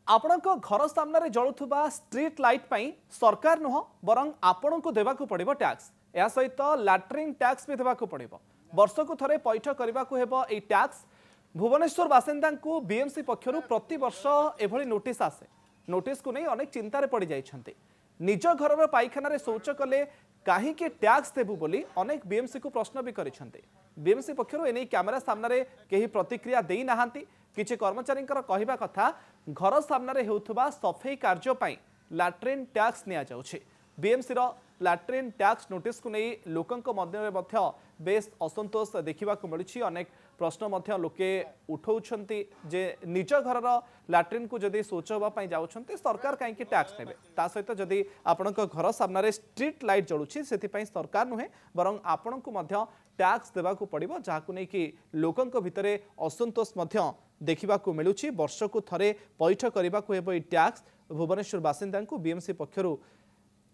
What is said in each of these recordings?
आपणक घर सामने जलुवा street light पाई सरकार नुह बरं आपण को देवाक पड़िबो टैक्स। या सहित लैट्रिन टैक्स भी देवाक पड़िबो। वर्ष को थरे पैठ करने को ए टैक्स। भुवनेश्वर बासिंदा को बीएमसी पक्षरु प्रति वर्ष एभली नोटिस आसे। नोटिस को नहीं अनेक चिंतार पड़ जाइछन्ते। निज घर पाइखाना शौच कले कहीं टैक्स देबु बोली अनेक बीएमसी को प्रश्न भी करिछन्ते। बीएमसी पक्षरु एने कैमेरा सामने कहीं प्रतिक्रिया देई नाहांती। किछि कर्मचारी कहवा कथा घर सामने होउथुबा सफाई कार्य पई लैट्रिन टैक्स निया जाउछि। बीएमसी रो लैट्रिन टैक्स नोटिस को नहीं लोकंक मध्य मध्य बेस असंतोष देखा मिलुछि। अनेक प्रश्न मध्य लोके उठाउछन्ति जे निज घर लैट्रिन को जदि शौच होगापी जाउछन्ति सरकार कहीं टैक्स नेबे। ता सहित जदि आपणक घर सामने स्ट्रीट लाइट जलुछि सेथिपई सरकार नुहे बरं आपणक मध्य टैक्स देवाक पड़िबो जाहाकु नै कि लोकंक भितरे असंतोष मध्य देखा मिलुछि। वर्ष को थरे पैठ करने को टैक्स। भुवनेश्वर बासिंदा को बीएमसी पक्षरु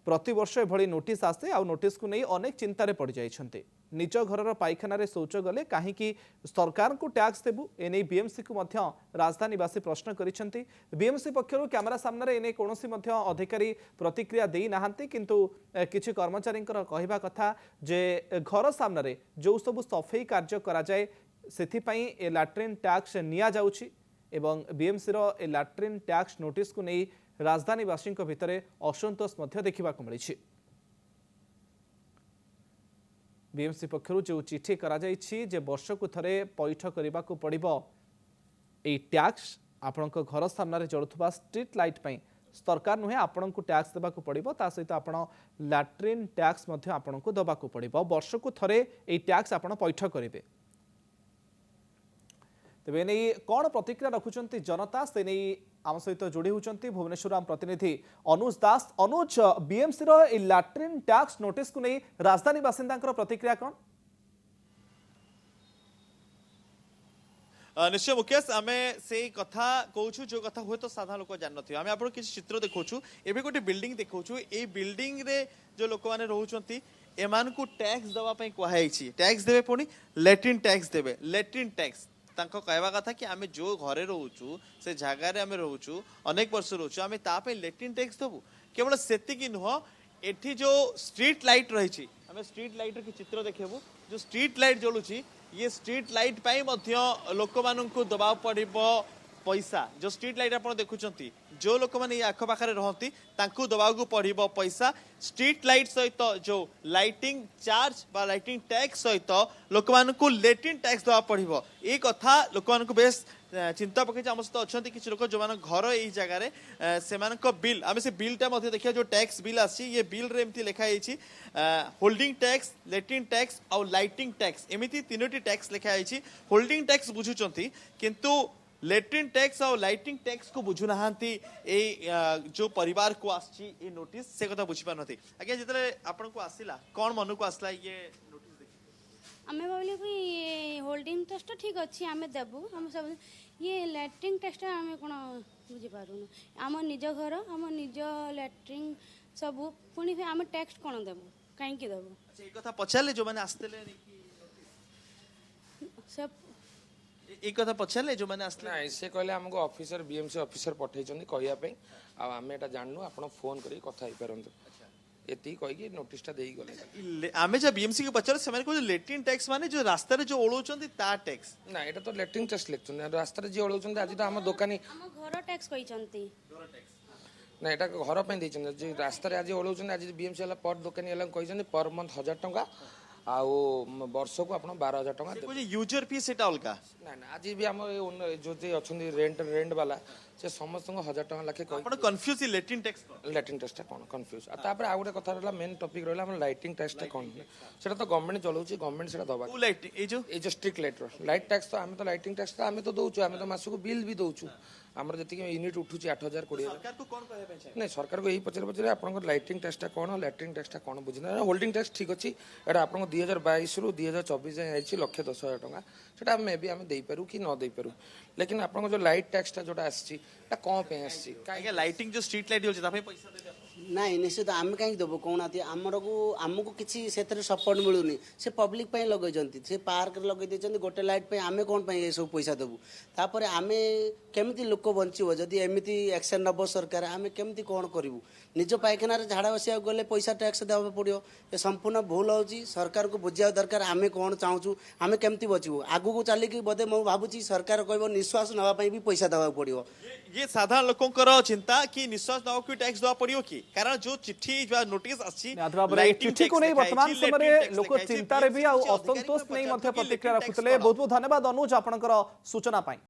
प्रति वर्ष एभली नोटिस आसे। आ नोटिस को नहीं अनेक चिंतार पड़ जाइछन्ते। निज घर पाइखाना शौच गले कहीं सरकार को टैक्स देबु एने बीएमसी को मध्य राजधानीवासी प्रश्न करिछन्ति। बीएमसी पक्षरु कैमेरा सामने एने कोनोसी मध्य अधिकारी प्रतिक्रिया देई नाहांती। किंतु किछि कर्मचारी कहवा कथा जे घर सामने जो सब सफाई कार्य करा जाए सेथिपई ए लैट्रिन टैक्स निया जाउछि एवं बीएमसी रो ए लैट्रिन टैक्स नोटिस को नहीं राजधानीवासी भितर असंतोष देखा मिली। बीएमसी पक्षरु जो चिठी करा जाइछि जे वर्ष को थरे पैठ करने को पड़िबो ए टैक्स। आपणक घर सामने जलुवा स्ट्रीट लाइट पई सरकार नुहे आपण को टैक्स देवाक पड़िबो। ता सहित आपण लैट्रिन टैक्स आपण को देवाक पड़िबो। वर्ष को थरे ए टैक्स आपण पैठ करेंगे। तेबे नहीं कौन प्रतिक्रिया रखुचंती जनता से नहीं आम सहित जोड़ी होचंती भुवनेश्वर आम प्रतिनिधि अनुज दास। अनुज बीएमसी रो ए लैट्रिन टैक्स नोटिस को नहीं राजधानी बासिंदा प्रतिक्रिया कौन? निश्चय मुकेश आम से कथा कहूँ जो कथा हुए तो साधारण लोक जान नथिबे। आम आपन किसी चित्र देखौछु एबे गोटे बिल्डिंग देखौछु। ए बिल्डिंग रे जो लोक माने रहउचंती एमान को टैक्स दवा पई कहैछि। टैक्स देबे पुनी लैट्रिन टैक्स देबे। लैट्रिन टैक्स तांको कहवा कथा कि आमे जो घरे रहउछु से जगार आमे रहउछु अनेक वर्ष रहउछु आमे ता पे लैट्रिन टैक्स देबु। केवल सेतिकी नुह एठी जो स्ट्रीट लाइट रहिछि आमे स्ट्रीट लाइट रे चित्र देखेबु। जो स्ट्रीट लाइट जलुछि ये स्ट्रीट लाइट पाई मध्य लोक माननकु दबाव पड़िबो पैसा। जो स्ट्रीट लाइट आप देखुंत जो लोक मैंने आख पाखे रहती दबाव को पड़ो पैसा। स्ट्रीट लाइट सहित जो लाइटिंग चार्ज बा लाइटिंग टैक्स सहित लोक मानू लैट्रिन टैक्स दवा पड़ो। ये कथा लोक मानू बेस चिंता पकई। आम सहित अच्छा किसी लोक जो मान घर यही जगार से बिल आम से बिलटा देखिए जो टैक्स बिल आसी ये बिल रे एमती लिखाई होल्डिंग टैक्स लैट्रिन टैक्स और लाइटिंग टैक्स एमती तीनोटी टैक्स लिखाई। होल्डिंग टैक्स बुझुंट किंतु लैट्रिन टैक्स और लाइटिंग टैक्स को बुझु नाहांती। जो परिवार को आसी नोटिस से कथा बुझी पार नथी। आगे जितले आपन को आसिला कौन मन को आसला ये नोटिस देखि आमे भाविले कि ये होल्डिंग टैक्स तो ठीक अछि आमे देबु। हम सब ये लैट्रिन टैक्स आमे कोन बुझी पारुनु। आम निज घर आम निज लैट्रिन सब पुनी आमे टैक्स कोन देबु काहे कि देबु। अच्छा ये कथा पछाले जो माने आस्तेले सब एक कथा पछाले जो माने आस्ते ना से कहले हमको ऑफिसर बीएमसी ऑफिसर पठैछन्ती कहिया पे आ आमे एटा जाननु आपण फोन करी कथा ही परंतु एती कहि कि नोटिसटा देई गले। आमे जे बीएमसी के पछाले से माने को लैट्रिन टैक्स माने जो रास्ता रे जो ओळोचन्ती ता टैक्स ना एटा तो लैट्रिन टैक्स लेखछन रास्ता रे जे ओळोचन्ती आज तो हम दुकानी हम घर टैक्स कहिसन्ती ना एटा घर पे दैछन जे रास्ता रे आज ओळोचन्ती आज बीएमसी वाला पर दुकानी वाला कहिसन्ती पर मंथ 1000 टका आउ वर्ष को आप 12,000 टका यूजर फी से अलगा ना ना आज भी आम जो अच्छा रेंट वाला से समस्त 1,000 टका लाखे कन्फ्यूज लैट्रिन टैक्स कौन कन्फ्यूज तापर आ गोटे कथा रहा मेन टॉपिक रहा लाइटिंग टैक्सटा कौन से तो गवर्नमेंट चलाउछि गवर्नमेंट से दबा जो स्ट्रीट लाइट टैक्स तो आम तो लाइटिंग टैक्स तो आम तो दौचु आम तो मासक बिल भी दौचु आमर जी यूनिट उठू 8,000 20,000 नहीं सरकार को यही पचारे पचारे आप लाइटिंग टैक्सटा कौन लैट्रिन टैक्सटा कौन बुझना होल्डिंग टैक्स ठीक अच्छी एटा आप 2022 रु 2024 जाए 1,10,000 टका से मे भी आम देपारू कि न देपारू लेकिन आप जो लाइट टैक्सटा जोटा आसी এটা কম ପାଇଁ ଆସିଛି ଆଜ୍ଞା ଲାଇଟିଂ ଯୋଉ ଷ୍ଟ୍ରିଟ୍ ଲାଇଟ୍ ହେଉଛି ତା ପାଇଁ ପଇସା ଦେବେ ଆପଣ? ନାଇଁ ନିଶ୍ଚିତ ଆମେ କାହିଁକି ଦେବୁ କହୁନାହାନ୍ତି ଆମକୁ କିଛି ସେଥିରେ ସପୋର୍ଟ ମିଳୁନି ସେ ପବ୍ଲିକ ପାଇଁ ଲଗେଇଛନ୍ତି ସେ ପାର୍କରେ ଲଗେଇ ଦେଇଛନ୍ତି ଗୋଟେ ଲାଇଟ୍ ପାଇଁ ଆମେ କ'ଣ ପାଇଁ ଏସବୁ ପଇସା ଦେବୁ ତାପରେ ଆମେ କେମିତି ଲୋକ ବଞ୍ଚିବ ଯଦି ଏମିତି ଆକ୍ସନ୍ ନେବ ସରକାର ଆମେ କେମିତି କ'ଣ କରିବୁ ନିଜ ପାଇଖାନାରେ ଝାଡ଼ା ବସିବାକୁ ଗଲେ ପଇସା ଟ୍ୟାକ୍ସ ଦେବାକୁ ପଡ଼ିବ ଏ ସମ୍ପୂର୍ଣ୍ଣ ଭୁଲ ହେଉଛି ସରକାରକୁ ବୁଝିବା ଦରକାର ଆମେ କ'ଣ ଚାହୁଁଛୁ ଆମେ କେମିତି ବଞ୍ଚିବୁ ଆଗକୁ ଚାଲିକି ବୋଧେ ମୁଁ ଭାବୁଛି ସରକାର କହିବ ନିଶ୍ୱାସ ନେବା ପାଇଁ ବି ପଇସା ଦେବାକୁ ପଡ଼ିବ ये साधारण लोकंकर चिंता कि निश्वास दवा को टैक्स दवा पड़ियो कि कारण जो चिट्ठी जो नोटिस आसी निहाती भाବରେ এই ଚିଠି को नहीं वर्तमान समय लोक चिंतार भी आ असंतोष नहीं प्रतिक्रिया रखुले बहुत बहुत धन्यवाद अनुज आपनकर सूचना पाई।